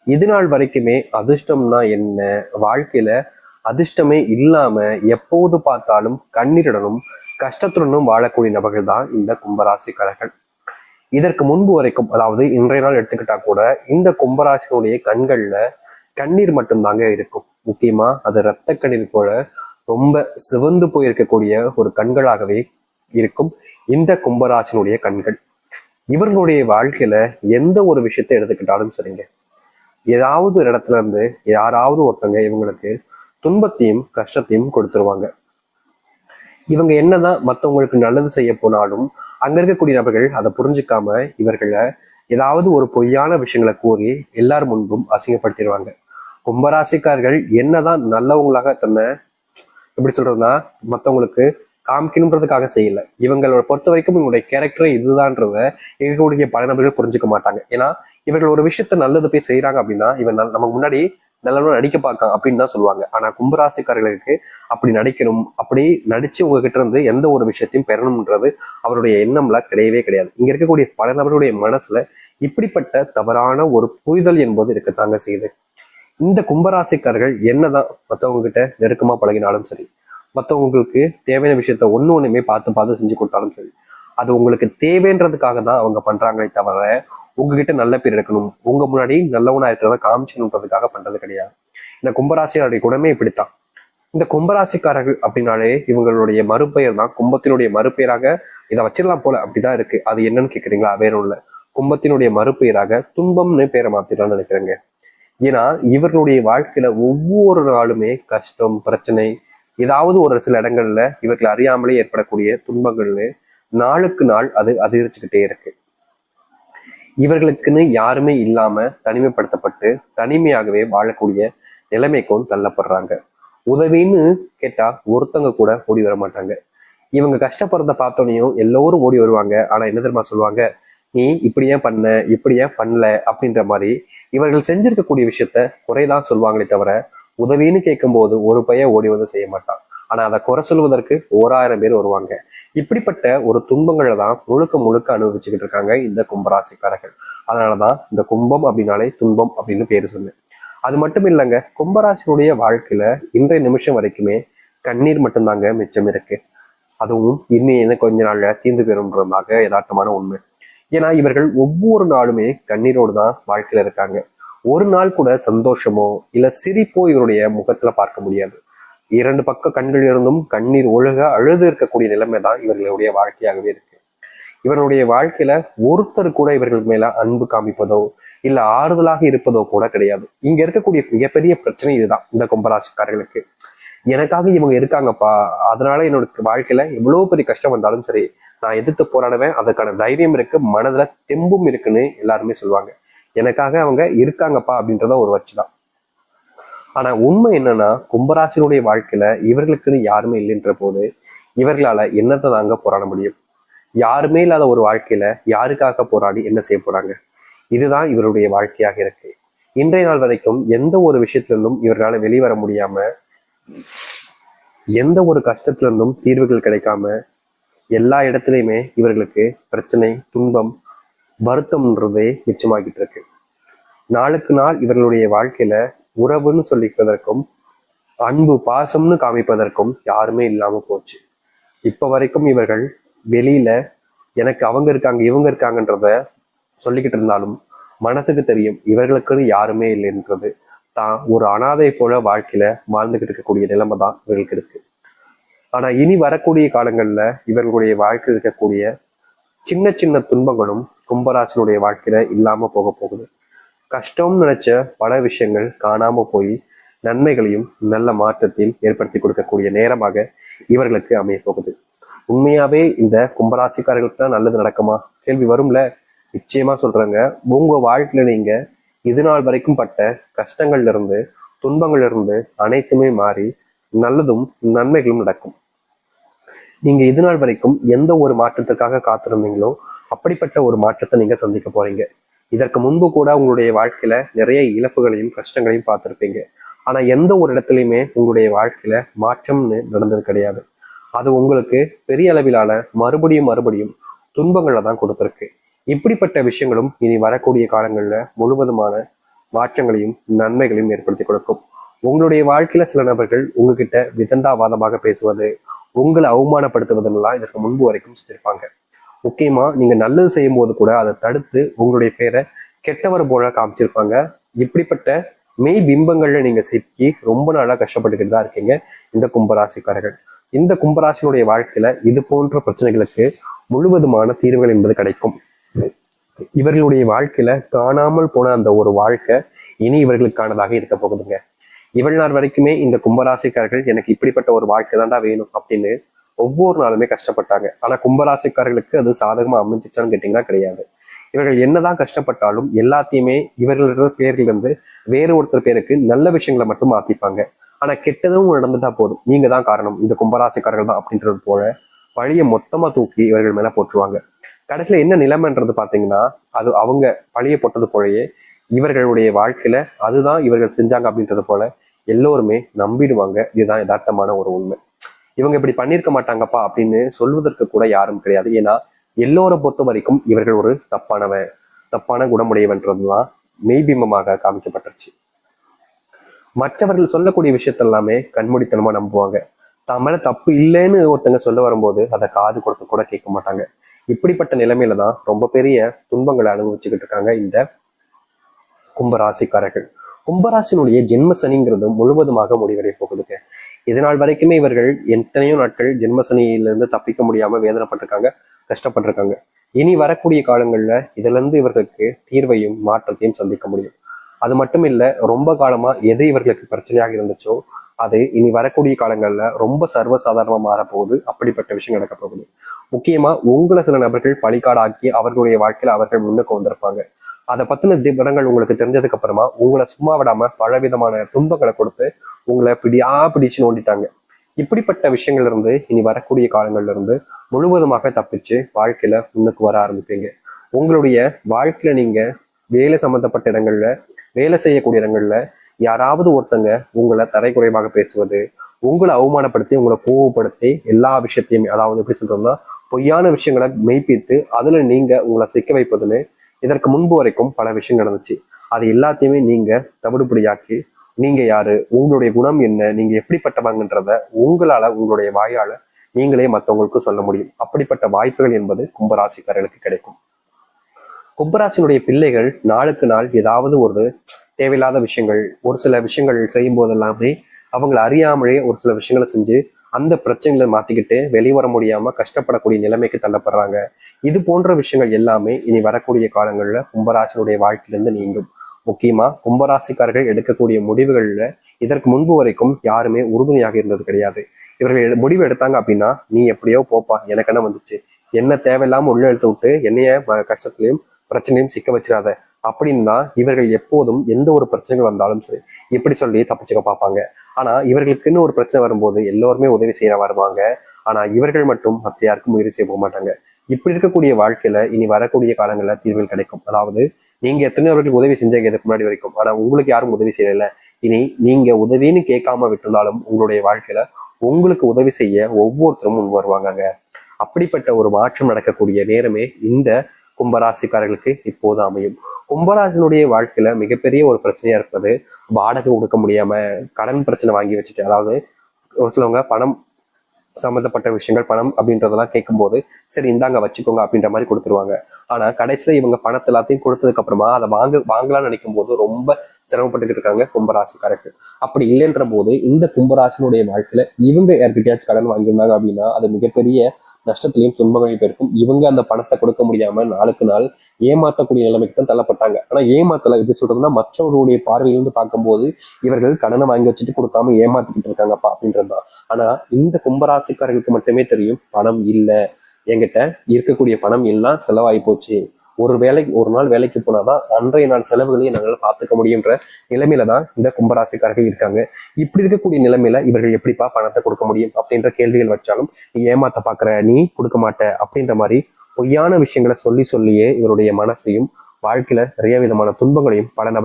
இது நாள் வரைக்குமே அதிர்ஷ்டம்னா என்ன, வாழ்க்கையில அதிர்ஷ்டமே இல்லாம எப்போது பார்த்தாலும் கண்ணீருடனும் கஷ்டத்துடனும் வாழக்கூடிய நபர்கள் தான் இந்த கும்பராசிக்காரர்கள். இதற்கு முன்பு வரைக்கும், அதாவது இன்றைய நாள் எடுத்துக்கிட்டா கூட, இந்த கும்பராசினுடைய கண்கள்ல கண்ணீர் மட்டும்தாங்க இருக்கும். முக்கியமா அது இரத்த கண்ணீர் போல ரொம்ப சிவந்து போயிருக்கக்கூடிய ஒரு கண்களாகவே இருக்கும் இந்த கும்பராசினுடைய கண்கள். இவர்களுடைய வாழ்க்கையில எந்த ஒரு விஷயத்தை எடுத்துக்கிட்டாலும் சரிங்க, ஏதாவது ஒரு இடத்துல இருந்து யாராவது ஒருத்தங்க இவங்களுக்கு துன்பத்தையும் கஷ்டத்தையும் கொடுத்துருவாங்க. இவங்க என்னதான் மற்றவங்களுக்கு நல்லது செய்ய போனாலும் அங்க இருக்கக்கூடிய நபர்கள் அதை புரிஞ்சுக்காம இவர்களை ஏதாவது ஒரு பொய்யான விஷயங்களை கூறி எல்லார் முன்பும் அசிங்கப்படுத்திடுவாங்க. கும்பராசிக்காரர்கள் என்னதான் நல்லவங்களாக தன்னை எப்படி சொல்றதுன்னா மற்றவங்களுக்கு காமிக்கணுன்றதுக்காக செய்யல. இவங்களோட பொறுத்த வரைக்கும் இவங்களுடைய கேரக்டர் இதுதான்றத இருக்கக்கூடிய பல நபர்கள் புரிஞ்சுக்க மாட்டாங்க. ஏன்னா இவர்கள் ஒரு விஷயத்த நல்லது போய் செய்யறாங்க அப்படின்னா இவன் நமக்கு முன்னாடி நல்லவனும் நடிக்க பார்க்க அப்படின்னு தான் சொல்லுவாங்க. ஆனா கும்பராசிக்காரர்களுக்கு அப்படி நடிக்கணும், அப்படி நடிச்சு உங்ககிட்ட இருந்து எந்த ஒரு விஷயத்தையும் பெறணும்ன்றது அவருடைய எண்ணம்லாம் கிடையவே கிடையாது. இங்க இருக்கக்கூடிய பல நபர்களுடைய மனசுல இப்படிப்பட்ட தவறான ஒரு புரிதல் என்பது இருக்கத்தாங்க செய்யுது. இந்த கும்பராசிக்காரர்கள் என்னதான் மற்றவங்க கிட்ட நெருக்கமா பழகினாலும் சரி, மற்றவங்களுக்கு தேவையான விஷயத்த ஒண்ணுமே பார்த்து பார்த்து செஞ்சு கொடுத்தாலும் சரி, அது உங்களுக்கு தேவைன்றதுக்காக தான் அவங்க பண்றாங்களே தவிர உங்ககிட்ட நல்ல பேர் எடுக்கணும், உங்க முன்னாடி நல்லவனா இருக்கிறத காமிச்சணுன்றதுக்காக பண்றது கிடையாது. இந்த கும்பராசியாருடைய குணமே இப்படித்தான். இந்த கும்பராசிக்காரர்கள் அப்படின்னாலே இவங்களுடைய மறுபெயர் தான், கும்பத்தினுடைய மறுபெயராக இதை வச்சிடலாம் போல அப்படிதான் இருக்கு. அது என்னன்னு கேக்குறீங்களா? வேற ஒண்ணு, கும்பத்தினுடைய மறுபெயராக துன்பம்னு பேரை மாத்திடலாம்னு நினைக்கிறேங்க. ஏன்னா இவர்களுடைய வாழ்க்கையில ஒவ்வொரு நாளுமே கஷ்டம், பிரச்சனை, ஏதாவது ஒரு சில இடங்கள்ல இவர்கள் அறியாமலே ஏற்படக்கூடிய துன்பங்கள்னு நாளுக்கு நாள் அது அதிகரிச்சுக்கிட்டே இருக்கு. இவர்களுக்குன்னு யாருமே இல்லாம தனிமைப்படுத்தப்பட்டு தனிமையாகவே வாழக்கூடிய நிலைமைக்கும் தள்ளப்படுறாங்க. உதவின்னு கேட்டா ஒருத்தங்க கூட ஓடி வர மாட்டாங்க. இவங்க கஷ்டப்படுறத பார்த்தோன்னையும் எல்லோரும் ஓடி வருவாங்க. ஆனா என்ன தெரியுமா சொல்லுவாங்க? நீ இப்படி ஏன் பண்ண, இப்படி ஏன் பண்ணல அப்படின்ற மாதிரி இவர்கள் செஞ்சிருக்கக்கூடிய விஷயத்த குறைதான் சொல்லுவாங்களே தவிர உதவின்னு கேட்கும்போது ஒரு பையன் ஓடி வந்து செய்ய மாட்டான். ஆனா அதை குறை சொல்வதற்கு 1000 பேர் வருவாங்க. இப்படிப்பட்ட ஒரு துன்பங்களை தான் முழுக்க முழுக்க அனுபவிச்சுக்கிட்டு இருக்காங்க இந்த கும்பராசிக்காரர்கள். அதனாலதான் இந்த கும்பம் அப்படின்னாலே துன்பம் அப்படின்னு பேரு சொன்னேன். அது மட்டும் இல்லைங்க, கும்பராசினுடைய வாழ்க்கையில இன்றைய நிமிஷம் வரைக்குமே கண்ணீர் மட்டும்தாங்க மிச்சம் இருக்கு. அதுவும் இன்னும் கொஞ்ச நாள்ல தீர்ந்து பெறும்ன்றதாக யதார்த்தமான உண்மை. ஏன்னா இவர்கள் ஒவ்வொரு நாளுமே கண்ணீரோடு தான் வாழ்க்கையில இருக்காங்க. ஒரு நாள் கூட சந்தோஷமோ இல்ல சிரிப்போ இவருடைய முகத்துல பார்க்க முடியாது. 2 பக்க கண்கள் இருந்தும் கண்ணீர் ஒழுக அழுது இருக்கக்கூடிய நிலைமை தான் இவர்களுடைய வாழ்க்கையாகவே இருக்கு. இவருடைய வாழ்க்கையில ஒருத்தர் கூட இவர்கள் மேல அன்பு காமிப்பதோ இல்ல ஆறுதலாக இருப்பதோ கூட கிடையாது. இங்க இருக்கக்கூடிய மிகப்பெரிய பிரச்சனை இதுதான் இந்த கும்பராசிக்காரர்களுக்கு. எனக்காக இவங்க இருக்காங்கப்பா, அதனால என்னோட வாழ்க்கையில எவ்வளவு பெரிய கஷ்டம் வந்தாலும் சரி நான் எதிர்த்து போராடுவேன், அதுக்கான தைரியம் இருக்கு, மனதுல தெம்பும் இருக்குன்னு எல்லாருமே சொல்லுவாங்க. எனக்காக அவங்க இருக்காங்கப்பா அப்படின்றத ஒரு வச்சுதான். ஆனா உண்மை என்னன்னா கும்பராசினுடைய வாழ்க்கையில இவர்களுக்குன்னு யாருமே இல்லைன்ற போது இவர்களால என்னத்தை தாங்க போராட முடியும்? யாருமே இல்லாத ஒரு வாழ்க்கையில யாருக்காக போராடி என்ன செய்ய போறாங்க? இதுதான் இவருடைய வாழ்க்கையாக இருக்கு. இன்றைய நாள் வரைக்கும் எந்த ஒரு விஷயத்துல இருந்தும் இவர்களால வெளிவர முடியாம, எந்த ஒரு கஷ்டத்துல இருந்தும் தீர்வுகள் கிடைக்காம, எல்லா இடத்துலையுமே இவர்களுக்கு பிரச்சனை, துன்பம், வருத்தம்ன்றதே மிச்சமாகிட்டு இருக்கு. நாளுக்கு நாள் இவர்களுடைய வாழ்க்கையில உறவுன்னு சொல்லிப்பதற்கும் அன்பு பாசம்னு காமிப்பதற்கும் யாருமே இல்லாம போச்சு. இப்ப வரைக்கும் இவர்கள் வெளியில எனக்கு அவங்க இருக்காங்க இவங்க இருக்காங்கன்றத சொல்லிக்கிட்டு இருந்தாலும் மனசுக்கு தெரியும் இவர்களுக்குன்னு யாருமே இல்லைன்றது. தான் ஒரு அனாதை போல வாழ்க்கையில வாழ்ந்துகிட்டு இருக்கக்கூடிய நிலைமை தான் இவர்களுக்கு இருக்கு. ஆனா இனி வரக்கூடிய காலங்கள்ல இவர்களுடைய வாழ்க்கையில் இருக்கக்கூடிய சின்ன சின்ன துன்பங்களும் கும்பராசினுடைய வாழ்க்கையில இல்லாம போக போகுது. கஷ்டம்னு நினைச்ச பல விஷயங்கள் காணாம போய் நன்மைகளையும் நல்ல மாற்றத்தையும் ஏற்படுத்தி கொடுக்கக்கூடிய நேரமாக இவர்களுக்கு அமைய போகுது. உண்மையாவே இந்த கும்பராசிக்காரர்களுக்கு தான் நல்லது நடக்குமா? கேள்வி வரும்ல. நிச்சயமா சொல்றாங்க. உங்க வாழ்க்கையில நீங்க இது நாள் வரைக்கும் பட்ட கஷ்டங்கள்ல இருந்து துன்பங்கள்ல இருந்து அனைத்துமே மாறி நல்லதும் நன்மைகளும் நடக்கும். நீங்க இது நாள் வரைக்கும் எந்த ஒரு மாற்றத்துக்காக காத்திருந்தீங்களோ அப்படிப்பட்ட ஒரு மாற்றத்தை நீங்க சந்திக்க போறீங்க. இதற்கு முன்பு கூட உங்களுடைய வாழ்க்கையில நிறைய இழப்புகளையும் கஷ்டங்களையும் பார்த்திருப்பீங்க. ஆனா எந்த ஒரு இடத்துலையுமே உங்களுடைய வாழ்க்கையில மாற்றம்னு நடந்தது கிடையாது. அது உங்களுக்கு பெரிய அளவிலான மறுபடியும் துன்பங்களை தான் கொடுத்துருக்கு. இப்படிப்பட்ட விஷயங்களும் இனி வரக்கூடிய காலங்கள்ல முழுவதுமான மாற்றங்களையும் நன்மைகளையும் ஏற்படுத்தி கொடுக்கும். உங்களுடைய வாழ்க்கையில சில நபர்கள் உங்ககிட்ட விதண்டாவாதமாக பேசுவது, உங்களை அவமானப்படுத்துவதெல்லாம் இதற்கு முன்பு வரைக்கும் செஞ்சிருப்பாங்க. முக்கியமா நீங்க நல்லது செய்யும் போது கூட அதை தடுத்து உங்களுடைய பேரை கெட்டவர் போல காமிச்சிருப்பாங்க. இப்படிப்பட்ட மெய் பிம்பங்கள்ல நீங்க சிக்கி ரொம்ப நாளா கஷ்டப்பட்டுக்கிட்டு தான் இருக்கீங்க இந்த கும்பராசிக்காரர்கள். இந்த கும்பராசினுடைய வாழ்க்கையில இது போன்ற பிரச்சனைகளுக்கு முழுவதுமான தீர்வுகள் என்பது கிடைக்கும். இவர்களுடைய வாழ்க்கையில காணாமல் போன அந்த ஒரு வாழ்க்கை இனி இவர்களுக்கானதாக இருக்க போகுதுங்க. இவ்வளவு நாள் வரைக்குமே இந்த கும்பராசிக்காரர்கள் எனக்கு இப்படிப்பட்ட ஒரு வாழ்க்கை தான்டா வேணும் அப்படின்னு ஒவ்வொரு நாளுமே கஷ்டப்பட்டாங்க. ஆனா கும்பராசிக்காரர்களுக்கு அது சாதகமா அமைஞ்சிச்சான்னு கேட்டீங்கன்னா கிடையாது. இவர்கள் என்னதான் கஷ்டப்பட்டாலும் எல்லாத்தையுமே இவர்களோட பேர்கள் வந்து வேறு ஒருத்தர் பேருக்கு நல்ல விஷயங்களை மட்டும் மாத்திப்பாங்க. ஆனா கெட்டதும் நடந்துட்டா போதும், நீங்க தான் காரணம், இந்த கும்பராசிக்காரர்கள் தான் அப்படின்றது போல பழிய மொத்தமா தூக்கி இவர்கள் மேல போட்டுருவாங்க. கடைசியில என்ன நிலைமைன்றது பாத்தீங்கன்னா, அது அவங்க பழிய போட்டது போலயே இவர்களுடைய வாழ்க்கையில அதுதான் இவர்கள் செஞ்சாங்க அப்படின்றது போல எல்லோருமே நம்பிடுவாங்க. இதுதான் யதார்த்தமான ஒரு உண்மை. இவங்க இப்படி பண்ணியிருக்க மாட்டாங்கப்பா அப்படின்னு சொல்வதற்கு கூட யாரும் கிடையாது. ஏன்னா எல்லோரை பொறுத்த வரைக்கும் இவர்கள் ஒரு தப்பான குணமுடையவன்றதுதான் மெய்பிம்பமாக காமிக்கப்பட்டுருச்சு. மற்றவர்கள் சொல்லக்கூடிய விஷயத்தெல்லாமே கண்மூடித்தனமா நம்புவாங்க. தான் மேல தப்பு இல்லைன்னு ஒருத்தங்க சொல்ல வரும்போது அதை காது கொடுத்து கூட கேட்க மாட்டாங்க. இப்படிப்பட்ட நிலைமையில தான் ரொம்ப பெரிய துன்பங்களை அனுபவிச்சுக்கிட்டு இருக்காங்க இந்த கும்பராசிக்காரர்கள். கும்பராசினுடைய ஜென்ம சனிங்கிறது முழுவதுமாக முடிவடைய போகுதுங்க. இதனால் வரைக்குமே இவர்கள் எத்தனையோ நாட்கள் ஜென்ம சனியிலிருந்து தப்பிக்க முடியாம வேதனைப்பட்டிருக்காங்க, கஷ்டப்பட்டிருக்காங்க. இனி வரக்கூடிய காலங்கள்ல இதுல இருந்து இவர்களுக்கு தீர்வையும் மாற்றத்தையும் சந்திக்க முடியும். அது மட்டும் இல்ல, ரொம்ப காலமா எது இவர்களுக்கு பிரச்சனையாக இருந்துச்சோ அது இனி வரக்கூடிய காலங்கள்ல ரொம்ப சர்வசாதாரணமா மாறப்போகுது. அப்படிப்பட்ட விஷயம் நடக்க போகுது. முக்கியமா உங்களை சில நபர்கள் பழிகாடாக்கி அவர்களுடைய வாழ்க்கையில அவர்கள் முன்னுக்கு வந்திருப்பாங்க. அதை பத்தின விவரங்கள் உங்களுக்கு தெரிஞ்சதுக்கு அப்புறமா உங்களை சும்மா விடாம பலவிதமான துன்பங்களை கொடுத்து உங்களை பிடிச்சு நோண்டிட்டாங்க. இப்படிப்பட்ட விஷயங்கள்ல இருந்து இனி வரக்கூடிய காலங்கள்ல இருந்து முழுவதுமாக தப்பிச்சு வாழ்க்கையில முன்னுக்கு வர ஆரம்பிப்பீங்க. உங்களுடைய வாழ்க்கையில நீங்க வேலை சம்பந்தப்பட்ட இடங்கள்ல, வேலை செய்யக்கூடிய இடங்கள்ல யாராவது ஒருத்தங்க உங்களை தரைக்குறைவாக பேசுவது, உங்களை அவமானப்படுத்தி உங்களை கோவப்படுத்தி எல்லா விஷயத்தையுமே, அதாவது எப்படி சொல்றோம்னா பொய்யான விஷயங்களை மெய்ப்பித்து அதுல நீங்க உங்களை சிக்க வைப்பதுன்னு இதற்கு முன்பு வரைக்கும் பல விஷயம் நடந்துச்சு. அது எல்லாத்தையுமே நீங்க தவிடுபடியாக்கி நீங்க யாரு, உங்களுடைய குணம் என்ன, நீங்க எப்படிப்பட்டவங்கன்றத உங்களால உங்களுடைய வாயால நீங்களே மற்றவங்களுக்கு சொல்ல முடியும். அப்படிப்பட்ட வாய்ப்புகள் என்பது கும்பராசிக்காரர்களுக்கு கிடைக்கும். கும்பராசினுடைய பிள்ளைகள் நாளுக்கு நாள் ஏதாவது ஒரு தேவையில்லாத விஷயங்கள், ஒரு சில விஷயங்கள் செய்யும் போதெல்லாமே அவங்களை அறியாமலே ஒரு சில விஷயங்களை செஞ்சு அந்த பிரச்சனைகளை மாத்திக்கிட்டு வெளிவர முடியாம கஷ்டப்படக்கூடிய நிலைமைக்கு தள்ளப்படுறாங்க. இது போன்ற விஷயங்கள் எல்லாமே இனி வரக்கூடிய காலங்கள்ல கும்பராசினுடைய வாழ்க்கையிலிருந்து நீங்கும். முக்கியமா கும்பராசிக்காரர்கள் எடுக்கக்கூடிய முடிவுகள்ல இதற்கு முன்பு வரைக்கும் யாருமே உறுதுணையாக இருந்தது கிடையாது. இவர்கள் முடிவு எடுத்தாங்க அப்படின்னா, நீ எப்படியோ போப்பா, எனக்கு என்ன வந்துச்சு, என்ன தேவையில்லாம உள்ள எடுத்து விட்டு என்னைய கஷ்டத்திலையும் பிரச்சனையும் சிக்க வச்சிடாத அப்படின்னு தான் இவர்கள் எப்போதும் எந்த ஒரு பிரச்சனைகள் வந்தாலும் சரி இப்படி சொல்லி தப்பிச்சுக்க பார்ப்பாங்க. ஆனா இவர்களுக்குன்னு ஒரு பிரச்சனை வரும்போது எல்லோருமே உதவி செய்ய வருவாங்க. ஆனா இவர்கள் மட்டும் மற்ற யாருக்கும் உதவி செய்ய போக மாட்டாங்க. இப்படி இருக்கக்கூடிய வாழ்க்கையில இனி வரக்கூடிய காலங்கள்ல தீர்வுகள் கிடைக்கும். அதாவது நீங்க எத்தனை அவர்களுக்கு உதவி செஞ்சீங்க இதுக்கு முன்னாடி வரைக்கும், ஆனா உங்களுக்கு யாரும் உதவி செய்யல. இனி நீங்க உதவின்னு கேட்காம விட்டுருந்தாலும் உங்களுடைய வாழ்க்கையில உங்களுக்கு உதவி செய்ய ஒவ்வொருத்தரும் முன் வருவாங்க. அப்படிப்பட்ட ஒரு மாற்றம் நடக்கக்கூடிய நேரமே இந்த கும்பராசிக்காரர்களுக்கு இப்போது அமையும். கும்பராசினுடைய வாழ்க்கையில மிகப்பெரிய ஒரு பிரச்சனையா இருப்பது வாடகை கொடுக்க முடியாம கடன் பிரச்சனை வாங்கி வச்சுட்டு, அதாவது ஒரு சிலவங்க பணம் சம்பந்தப்பட்ட விஷயங்கள், பணம் அப்படின்றதெல்லாம் கேட்கும்போது சரி இந்தாங்க வச்சுக்கோங்க அப்படின்ற மாதிரி கொடுத்துருவாங்க. ஆனா கடைசியில இவங்க பணத்தை எல்லாத்தையும் கொடுத்ததுக்கு அப்புறமா அதை வாங்கலாம்னு நினைக்கும் போது ரொம்ப சிரமப்பட்டுக்கிட்டு இருக்காங்க கும்பராசிக்காரர்கள். அப்படி இல்லைன்ற போது இந்த கும்பராசினுடைய வாழ்க்கையில இவங்க யார்கிட்டயாச்சும் கடன் வாங்கியிருந்தாங்க அப்படின்னா அது மிகப்பெரிய நஷ்டத்திலையும் துன்பங்களையும் பெருக்கும். இவங்க அந்த பணத்தை கொடுக்க முடியாம நாளுக்கு நாள் ஏமாற்றக்கூடிய நிலைமைக்கு தான் தள்ளப்பட்டாங்க. ஆனா ஏமாத்தல, எப்படி சொல்றதுன்னா மற்றவர்களுடைய பார்வையிலிருந்து பார்க்கும்போது இவர்கள் கடனை வாங்கி வச்சுட்டு கொடுக்காம ஏமாத்திக்கிட்டு இருக்காங்கப்பா அப்படின்றதுதான். ஆனா இந்த கும்பராசிக்காரர்களுக்கு மட்டுமே தெரியும், பணம் இல்லை, என்கிட்ட இருக்கக்கூடிய பணம் எல்லாம் செலவாகி போச்சு, ஒரு நாள் வேலைக்கு போனாதான் அன்றைய நாள் செலவுகளையும் என்னால பார்த்துக்க முடியுன்ற நிலைமையில தான் இந்த கும்பராசிக்காரர்கள் இருக்காங்க. இப்படி இருக்கக்கூடிய நிலைமையில இவர்கள் எப்படிப்பா பணத்தை கொடுக்க முடியும் அப்படின்ற கேள்விகள் வச்சாலும், நீ ஏமாத்த பாக்குற, நீ கொடுக்க மாட்ட அப்படின்ற மாதிரி பொய்யான விஷயங்களை சொல்லியே இவருடைய மனசையும் வாழ்க்கையில நிறைய விதமான துன்பங்களையும் பல நபர்